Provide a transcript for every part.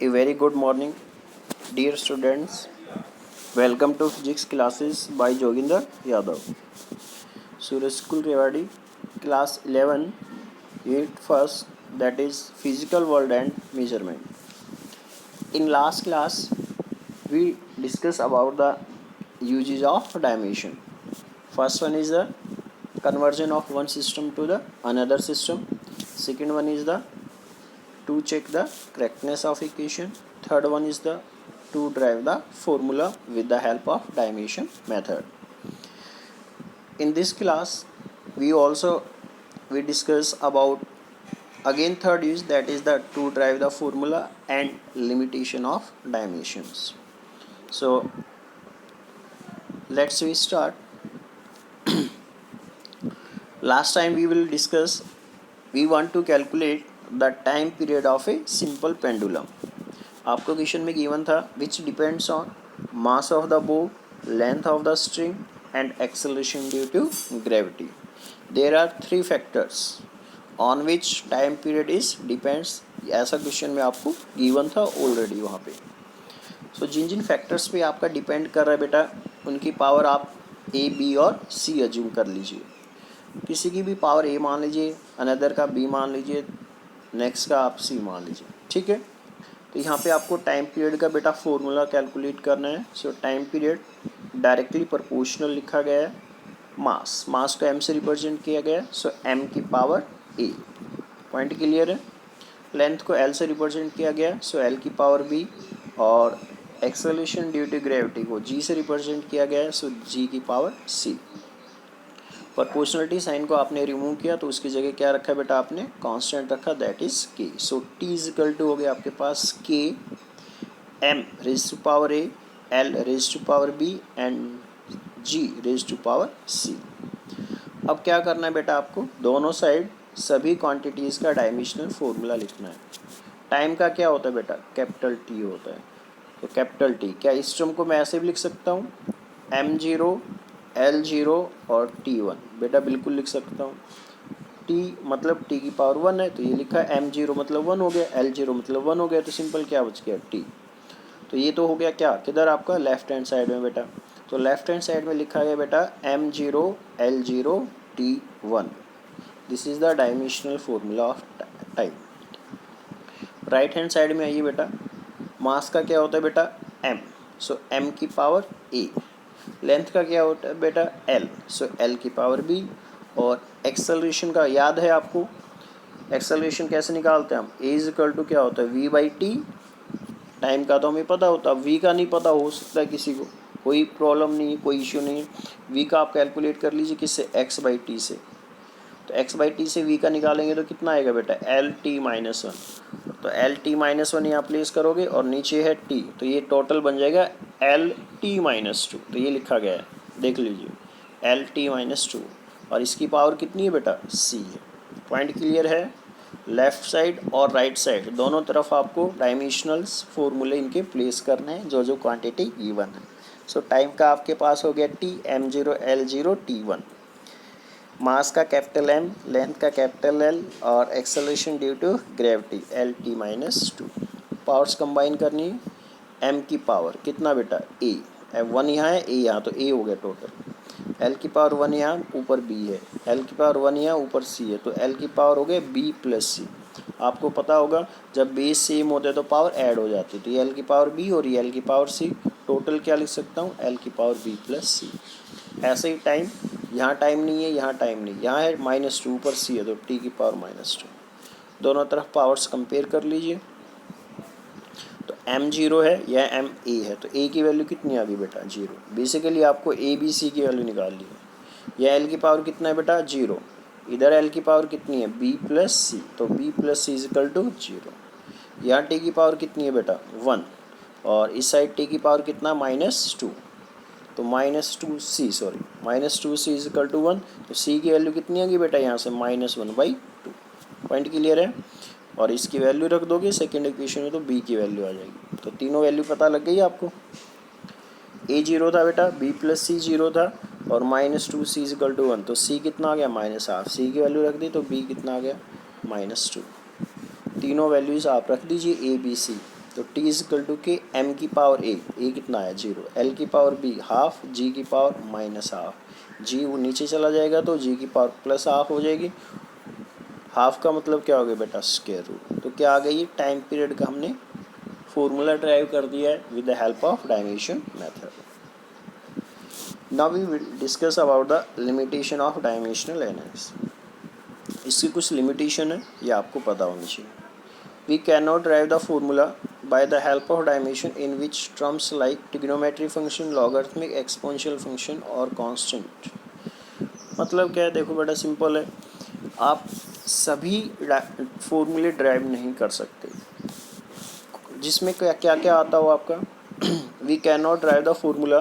A very good morning, dear students. Welcome to physics classes by Joginder Yadav. Surya School Rewadi, class 11, unit first, that is physical world and measurement. In last class, we discussed about the uses of dimension. First one is the conversion of one system to the another system. Second one is the to check the correctness of equation. Third one is the to derive the formula with the help of dimension method. In this class we discuss about again third use, that is the to derive the formula and limitation of dimensions. So let's we start. Last time we want to calculate the time period of a simple pendulum. आपको question में given था which depends on mass of the bob, length of the string and acceleration due to gravity. There are 3 factors on which time period is depends. ऐसा question में आपको given था already वहाँ पे. सो जिन जिन factors पे आपका डिपेंड कर रहा है बेटा, उनकी पावर आप ए, बी और सी अज्यूम कर लीजिए. किसी की भी पावर ए मान लीजिए, अनदर का बी मान लीजिए, नेक्स्ट का आप सी मान लीजिए. ठीक है. तो यहाँ पे आपको टाइम पीरियड का बेटा फॉर्मूला कैलकुलेट करना है. सो टाइम पीरियड डायरेक्टली प्रोपोर्शनल लिखा गया है. मास को एम से रिप्रेजेंट किया गया है. सो एम की पावर ए. पॉइंट क्लियर है. लेंथ को एल से रिप्रेजेंट किया गया है. सो एल की पावर बी. और एक्सेलरेशन ड्यू टू ग्रेविटी को जी से रिप्रेजेंट किया गया है. सो जी की पावर सी. प्रोपोर्शनलिटी साइन को आपने रिमूव किया तो उसकी जगह क्या रखा बेटा, आपने कांस्टेंट रखा, that is K. So T is equal to हो गया आपके पास K M raise to power A, L raise to power B and G raise to power C. अब क्या करना है बेटा, आपको दोनों साइड सभी क्वांटिटीज़ का डायमेंशनल फॉर्मूला लिखना है. टाइम का क्या होता है बेटा, कैपिटल टी होता है. तो कैपिटल टी, क्या इस टर्म को मैं ऐसे भी लिख सकता हूँ, m0 L0 और T1. बेटा बिल्कुल लिख सकता हूँ. T मतलब T की पावर 1 है तो ये लिखा है m0 मतलब 1 हो गया, L0 मतलब 1 हो गया, तो सिंपल क्या बच गया T. तो ये तो हो गया क्या, किधर आपका लेफ्ट हैंड साइड में बेटा. तो लेफ्ट हैंड साइड में लिखा गया बेटा m0 L0 T1. This is the dimensional formula of time. Right hand side में आइए बेटा. मास का क्या होता है बेटा, m. सो m की पावर a. लेंथ का क्या होता है बेटा, L. सो L की पावर B. और एक्सेलरेशन का याद है आपको, एक्सेलरेशन कैसे निकालते हैं हम, A इज इक्वल टू क्या होता है V बाई टी. टाइम का तो हमें पता होता है, V का नहीं पता हो सकता है किसी को, कोई प्रॉब्लम नहीं है, कोई इश्यू नहीं है. V का आप कैलकुलेट कर लीजिए किससे, x बाई टी से. तो x बाई टी से V का निकालेंगे तो कितना आएगा बेटा, LT-1. तो LT-1 यहाँ प्लेस करोगे और नीचे है T, तो ये टोटल बन जाएगा LT-2. तो ये लिखा गया है, देख लीजिए, LT-2. और इसकी पावर कितनी है बेटा, C है. पॉइंट क्लियर है. लेफ़्ट साइड और राइट साइड दोनों तरफ आपको डायमेंशनल्स फॉर्मूले इनके प्लेस करने हैं जो जो क्वांटिटी गिवन है. सो टाइम का आपके पास हो गया T, m0 L0 T1. Mass का कैपिटल M, लेंथ का कैपिटल L और acceleration due to gravity LT-2. Powers combine करनी है. M की पावर कितना बेटा, A. 1 यहाँ है, A यहाँ, तो A हो गया टोटल. L की पावर 1 यहाँ, ऊपर B है. L की पावर 1 यहाँ, ऊपर C है, तो L की पावर हो गया B प्लस C. आपको पता होगा जब बेस सेम होते हैं तो पावर ऐड हो जाती है. तो ये L की पावर B और ये L की पावर C. टोटल क्या लिख सकता हूँ, L की पावर B प्लस C. ऐसे ही टाइम, यहाँ टाइम नहीं है, यहाँ टाइम नहीं, यहाँ है -2, ऊपर C है तो T की पावर -2. दोनों तरफ पावर्स कंपेयर कर लीजिए. तो m0 है, यह ma है, तो a की वैल्यू कितनी आ गई बेटा, 0. बेसिकली आपको a b c की वैल्यू निकालनी है. यह l की पावर कितना है बेटा, 0. इधर l की पावर कितनी है, b प्लस सी, तो b plus C is equal to 0. यहाँ t की पावर कितनी है बेटा, 1. और इस साइड t की पावर कितना, -2, तो -2c इज इक्वल टू 1. तो c की वैल्यू कितनी आ गई बेटा, यहाँ से -1/2. पॉइंट क्लियर है. और इसकी वैल्यू रख दोगे सेकेंड इक्वेशन में तो b की वैल्यू आ जाएगी. तो तीनों वैल्यू पता लग गई आपको. a 0 था बेटा, b प्लस सी 0 था और -2c इज इक्वल टू 1. तो c कितना आ गया, -1/2. c की वैल्यू रख दी तो b कितना आ गया, -2. तीनों वैल्यूज़ आप रख दीजिए a b c. तो टी इज इक्वल टू के एम की पावर ए कितना है 0, एल की पावर बी हाफ, जी की पावर माइनस हाफ, जी वो नीचे चला जाएगा तो जी की पावर प्लस हाफ हो जाएगी। हाफ का मतलब क्या हो गया बेटा स्क्वायर रूट। तो क्या आ गई टाइम पीरियड का हमने फॉर्मूला ड्राइव कर दिया है with the help of dimension method. Now we will discuss about the limitation of dimensional analysis. इसकी कुछ लिमिटेशन है, ये आपको पता होनी चाहिए। We can not derive the formula by the help of dimension in which terms like trigonometry function, logarithmic, exponential function और constant. मतलब क्या है, देखो बेटा सिंपल है, आप सभी फॉर्मूले ड्राइव नहीं कर सकते जिसमें क्या क्या क्या आता हो आपका। We can not derive the formula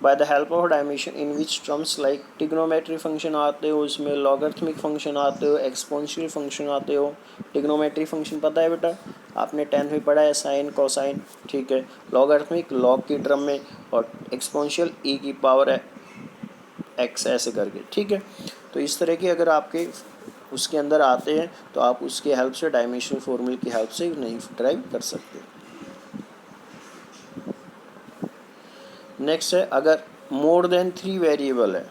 by the help of dimension in which terms like trigonometry function आते हो, उसमें लॉगरिथमिक फंक्शन आते हो, एक्सपोनेंशियल फंक्शन आते हो। ट्रिग्नोमेट्री फंक्शन पता है बेटा, आपने 10th में पढ़ा है, साइन कोसाइन, ठीक है। लॉगरिथमिक लॉग की टर्म में, और एक्सपोनेंशियल ई की पावर है एक्स ऐसे करके, ठीक है। तो इस तरह के अगर आपके उसके अंदर आते हैं तो आप उसकी हेल्प से, डायमेंशनल फॉर्मूले की हेल्प से नहीं ड्राइव कर सकते। नेक्स्ट है, अगर मोर देन 3 वेरिएबल है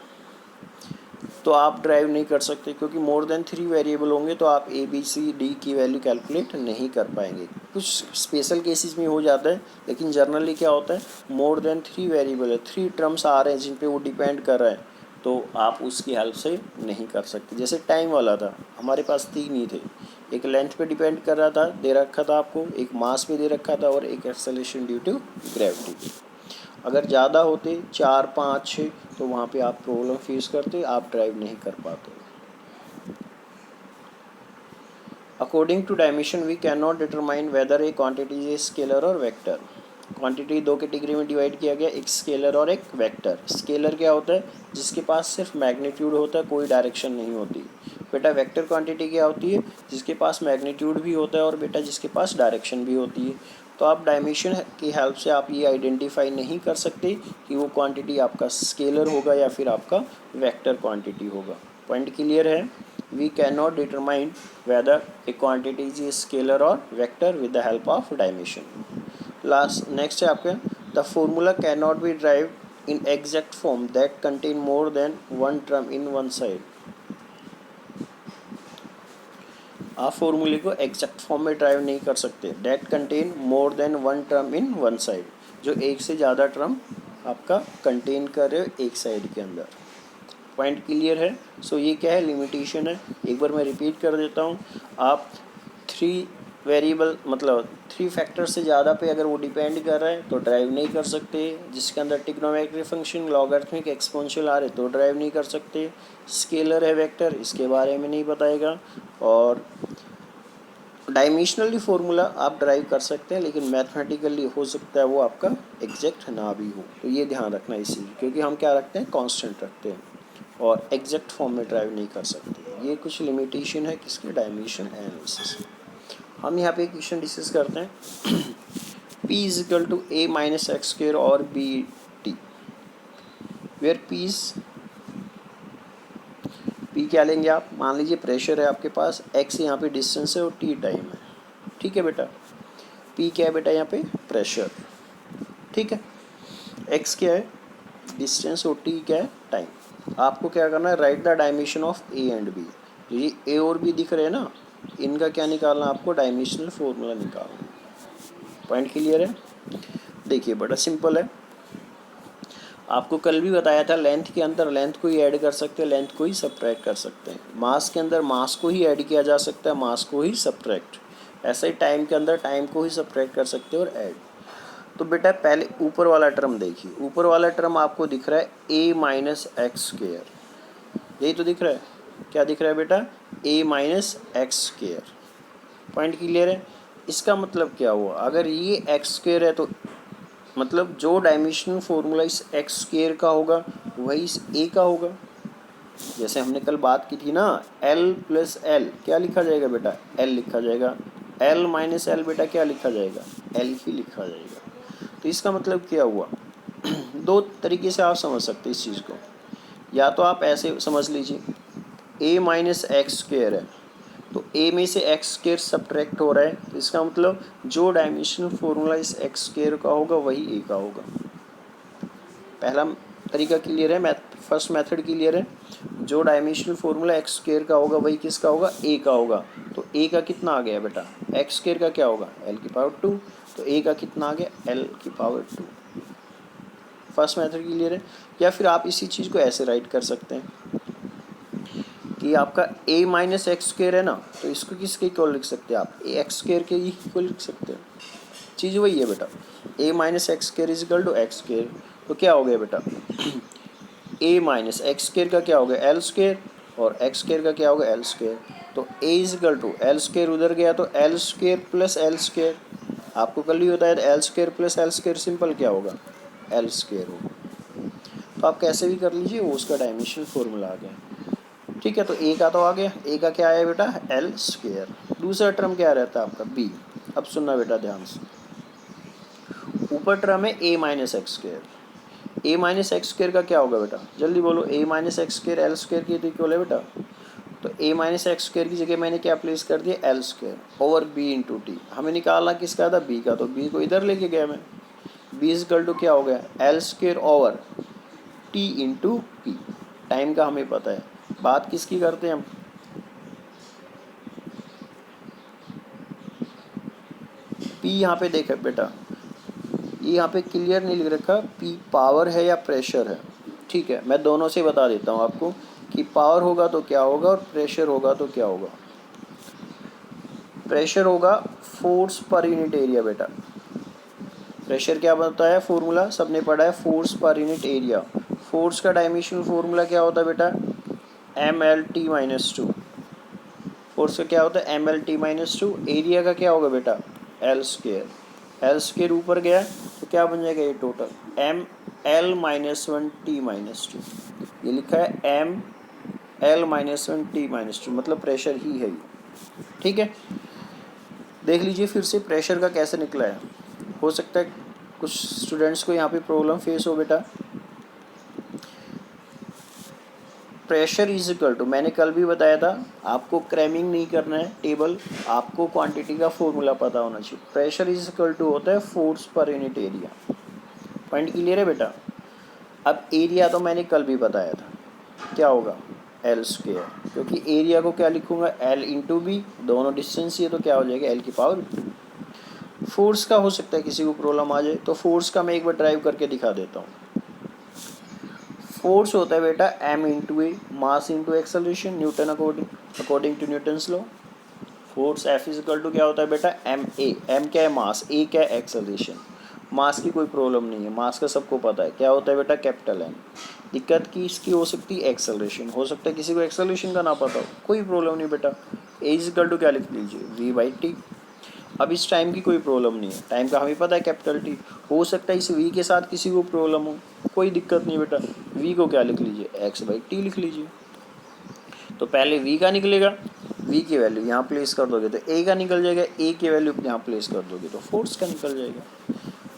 तो आप ड्राइव नहीं कर सकते, क्योंकि मोर देन 3 वेरिएबल होंगे तो आप ए बी सी डी की वैल्यू कैलकुलेट नहीं कर पाएंगे। कुछ स्पेशल केसेस में हो जाता है, लेकिन जनरली क्या होता है, मोर देन 3 वेरिएबल है, 3 टर्म्स आ रहे हैं जिन पे वो डिपेंड कर रहा है, तो आप उसकी हेल्प से नहीं कर सकते। जैसे टाइम वाला था, हमारे पास 3 ही थे, एक लेंथ पे डिपेंड कर रहा था, दे रखा था आपको, एक मास पे दे रखा था, और एक एक्सेलरेशन ड्यू टू ग्रेविटी। अगर ज़्यादा होते 4 5 6 तो वहाँ पे आप प्रॉब्लम फेस करते, आप ड्राइव नहीं कर पाते। According to dimension we can not determine whether a quantity is scalar और वेक्टर। क्वांटिटी 2 कैटेगरी में डिवाइड किया गया, एक स्केलर और एक वेक्टर। स्केलर क्या होता है, जिसके पास सिर्फ मैग्नीट्यूड होता है, कोई डायरेक्शन नहीं होती। बेटा वेक्टर क्वांटिटी क्या होती है, जिसके पास मैग्नीट्यूड भी होता है और बेटा जिसके पास डायरेक्शन भी होती है। तो आप डायमेंशन की हेल्प से आप ये आइडेंटिफाई नहीं कर सकते कि वो क्वांटिटी आपका स्केलर होगा या फिर आपका वेक्टर क्वांटिटी होगा। पॉइंट क्लियर है। We can not determine whether a quantity is scalar और vector with the help of dimension. Last next है आपके, the formula can not be drive in exact form that contain more than one term in one side. आप फॉर्मूले को exact form में drive नहीं कर सकते, that contain more than one term in one side, जो एक से ज़्यादा टर्म आपका कंटेन कर रहे हो एक साइड के अंदर। पॉइंट क्लियर है। सो ये क्या है, लिमिटेशन है। एक बार मैं रिपीट कर देता हूँ, आप 3 वेरिएबल मतलब 3 फैक्टर से ज़्यादा पे अगर वो डिपेंड कर रहा है तो ड्राइव नहीं कर सकते। जिसके अंदर ट्रिग्नोमेट्री फंक्शन, लॉगरिथमिक, एक्सपोनेंशियल आ रहे तो ड्राइव नहीं कर सकते। स्केलर है, वेक्टर, इसके बारे में नहीं बताएगा। और डायमेंशनली फॉर्मूला आप ड्राइव कर सकते हैं, लेकिन मैथमेटिकली हो सकता है वो आपका एग्जैक्ट ना भी हो। तो ये ध्यान रखना इसी, क्योंकि हम क्या रखते हैं, कांस्टेंट रखते हैं और एग्जैक्ट फॉर्म में ड्राइव नहीं कर सकते। ये कुछ लिमिटेशन है किसके, डायमेंशन एनालिसिस। हम यहाँ पे एक क्वेश्चन डिस्कस करते हैं। P is equal to a minus X square और बी टी, वेयर पी क्या लेंगे आप, मान लीजिए प्रेशर है आपके पास, x यहाँ पे डिस्टेंस है और t टाइम है, ठीक है बेटा। p क्या है बेटा यहाँ पे, प्रेशर, ठीक है। x क्या है, डिस्टेंस, और t क्या है, टाइम। आपको क्या करना है, right the dimension of a and b। ये a और b दिख रहे हैं ना, इनका क्या निकालना, आपको डायमेंशनल फॉर्मूला निकालना। पॉइंट क्लियर है। देखिए बड़ा सिंपल है, आपको कल भी बताया था, लेंथ के अंदर लेंथ को ही ऐड कर सकते हैं, लेंथ को ही सब्ट्रैक्ट कर सकते हैं। मास के अंदर मास को ही ऐड किया जा सकता है, मास को ही सब्ट्रैक्ट। ऐसे ही टाइम के अंदर टाइम को ही सब्ट्रैक्ट कर सकते हैं और ऐड। तो बेटा पहले ऊपर वाला टर्म देखिए, ऊपर वाला टर्म आपको दिख रहा है a माइनस एक्स स्क्वेयर, यही तो दिख रहा है। क्या दिख रहा है बेटा, a minus X square. Point clear है। इसका मतलब क्या हुआ, अगर ये एक्स स्क्वेयर है तो मतलब जो डायमेंशनल फॉर्मूला इस एक्स स्क्वेयर का होगा वही इस ए का होगा। जैसे हमने कल बात की थी ना, एल प्लस एल क्या लिखा जाएगा बेटा, एल लिखा जाएगा। एल माइनस एल बेटा क्या लिखा जाएगा, एल ही लिखा जाएगा। तो इसका मतलब क्या हुआ, 2 तरीके से आप समझ सकते हैं इस चीज़ को। या तो आप ऐसे समझ लीजिए, ए माइनस एक्स स्क्वेयर है तो ए में से एक्स स्क्वायर सब्ट्रैक्ट हो रहा है, तो इसका मतलब जो डायमेंशनल फॉर्मूला इस एक्स स्क्वायर का होगा वही ए का होगा। पहला तरीका क्लियर है, फर्स्ट मेथड क्लियर है। जो डायमेंशनल फॉर्मूला एक्स स्क्वायर का होगा वही किसका होगा, ए का होगा। तो ए का कितना आ गया बेटा, एक्स स्क्वायर का क्या होगा, एल की पावर 2, तो ए का कितना आ गया, एल की पावर 2। फर्स्ट मेथड क्लियर है। या फिर आप इसी चीज़ को ऐसे राइट कर सकते हैं कि आपका a माइनस एक्स स्क्वायर है ना, तो इसको किसके इक्वल लिख सकते हैं आप, ए एक्स स्क्वायर के इक्वल लिख सकते हैं। चीज़ वही है बेटा, a minus x square is equal to X square. तो क्या हो गया बेटा, a माइनस एक्स स्क्वायर का क्या हो गया, एल स्क्वायर, और एक्स स्क्वायर का क्या हो गया, एल स्क्वायर। तो a is equal to L square उधर गया तो L square plus L square. आपको कल ही बताया था L square plus L square simple क्या होगा, एल स्क्वायर होगा। तो आप कैसे भी कर लीजिए, वो उसका डायमेंशनल फॉर्मूला आ गया। ठीक है, तो ए का तो आ गया, ए का क्या आया बेटा, एल स्क्वायर। दूसरा टर्म क्या रहता है आपका, बी। अब सुनना बेटा ध्यान से, ऊपर टर्म है a minus x square. A minus x square का क्या होगा बेटा, जल्दी बोलो, a minus x square l square की तो इक्वल है बेटा। तो ए माइनस एक्स स्क्वायर की जगह मैंने क्या प्लेस कर दिया, L square over B into T. हमें निकालना किसका था, बी का, तो बी को इधर लेके गया मैं। बी इज इक्वल टू क्या हो गया, L square over T into P. Time का हमें पता है, बात किसकी करते हैं हम, पी यहाँ पे देखा बेटा, ये यहाँ पे क्लियर नहीं लिख रखा, पी पावर है या प्रेशर है। ठीक है, मैं दोनों से बता देता हूँ आपको कि पावर होगा तो क्या होगा और प्रेशर होगा तो क्या होगा। प्रेशर होगा फोर्स पर यूनिट एरिया बेटा। प्रेशर क्या बनता है, फॉर्मूला सबने पढ़ा है, फोर्स पर यूनिट एरिया। फोर्स का डायमेंशनल फॉर्मूला क्या होता है बेटा, M L T minus two. Force का क्या होता है, M L T minus two. Area का क्या होगा बेटा, एल स्क्वायर। एल स्क्वायर ऊपर गया तो क्या बन जाएगा, ये total M L minus one T minus two. ये लिखा है M L minus one T minus two, मतलब प्रेशर ही है ये। ठीक है, देख लीजिए फिर से प्रेशर का कैसे निकला है। हो सकता है कुछ स्टूडेंट्स को यहाँ पे प्रॉब्लम फेस हो बेटा। प्रेशर इज इक्वल टू, मैंने कल भी बताया था, आपको क्रैमिंग नहीं करना है टेबल, आपको क्वांटिटी का फॉर्मूला पता होना चाहिए। प्रेशर इज इक्वल टू होता है फोर्स पर यूनिट एरिया। पॉइंट क्लियर है बेटा। अब एरिया तो मैंने कल भी बताया था, क्या होगा, एल स्क्वायर, क्योंकि एरिया को क्या लिखूंगा, एल इंटू बी, दोनों डिस्टेंस ही है तो क्या हो जाएगा, एल की पावर 2। फोर्स का हो सकता है किसी को प्रॉब्लम आ जाए, तो फोर्स का मैं एक बार ड्राइव करके दिखा देता हूँ। फोर्स होता है बेटा M into A, mass into acceleration, Newton according to Newton's law. Force F is equal to क्या होता है बेटा, एम ए। एम क्या है, मास, ए क्या है, एक्सेलरेशन। मास की कोई प्रॉब्लम नहीं है, मास का सबको पता है क्या होता है बेटा, कैपिटल एम। दिक्कत की इसकी हो सकती है एक्सेलरेशन, हो सकता है किसी को एक्सेलरेशन का ना पता हो, कोई प्रॉब्लम नहीं बेटा। ए इज इक्वल टू क्या लिख लीजिए, वी बाई टी। अब इस टाइम की कोई प्रॉब्लम नहीं है, टाइम का हमें पता है कैपिटल टी। हो सकता है इस वी के साथ किसी को प्रॉब्लम हो, कोई दिक्कत नहीं बेटा, वी को क्या लिख लीजिए, एक्स बाई टी लिख लीजिए। तो पहले वी का निकलेगा, वी की वैल्यू यहाँ प्लेस कर दोगे तो ए का निकल जाएगा, ए की वैल्यू यहाँ प्लेस कर दोगे तो फोर्स का निकल जाएगा।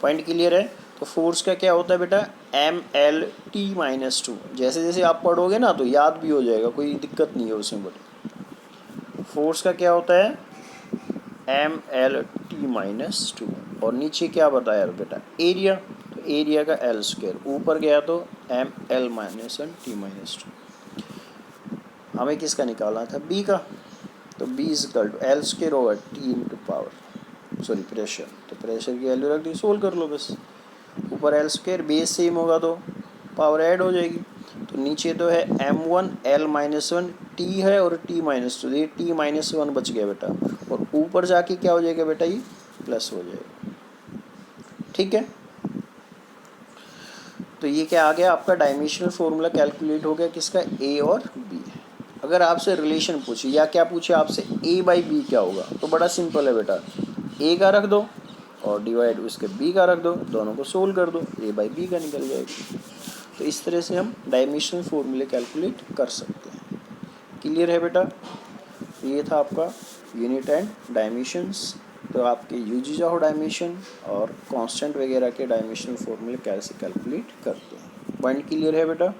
पॉइंट क्लियर है। तो फोर्स का क्या होता है बेटा, M L T minus two. जैसे जैसे आप पढ़ोगे ना तो याद भी हो जाएगा, कोई दिक्कत नहीं है उसमें बेटा। फोर्स का क्या होता है, M L T minus two, और नीचे क्या बताया बेटा, एरिया, तो एरिया का एल स्क्वायर, ऊपर गया तो M L minus one T minus two. हमें किसका निकालना था, बी का, तो B is equal to L square over T into power, sorry pressure, तो प्रेशर की वैल्यू रख दी, सोल्व कर लो बस। ऊपर एल स्क्वायर, बेस सेम होगा तो पावर ऐड हो जाएगी। तो नीचे तो है M one L minus one T है और टी माइनस टू, ये टी माइनस वन बच गया बेटा, और ऊपर जाके क्या हो जाएगा बेटा, ये प्लस हो जाएगा। ठीक है, तो ये क्या आ गया आपका डायमेंशनल फॉर्मूला कैलकुलेट हो गया, किसका, ए और बी। अगर आपसे रिलेशन पूछे या क्या पूछे आपसे, ए बाई बी क्या होगा, तो बड़ा सिंपल है बेटा, ए का रख दो और डिवाइड उसके बी का रख दो, दोनों को सोल्व कर दो, ए बाई बी का निकल जाएगा। तो इस तरह से हम डायमेंशनल फॉर्मूले कैलकुलेट कर सकते हैं। क्लियर है बेटा। ये था आपका यूनिट एंड डायमेंशंस। तो आपके यूजेज ऑफ डायमेंशन और कांस्टेंट वगैरह के डायमेंशनल फॉर्मूले कैसे कैलकुलेट करते हैं। पॉइंट क्लियर है बेटा।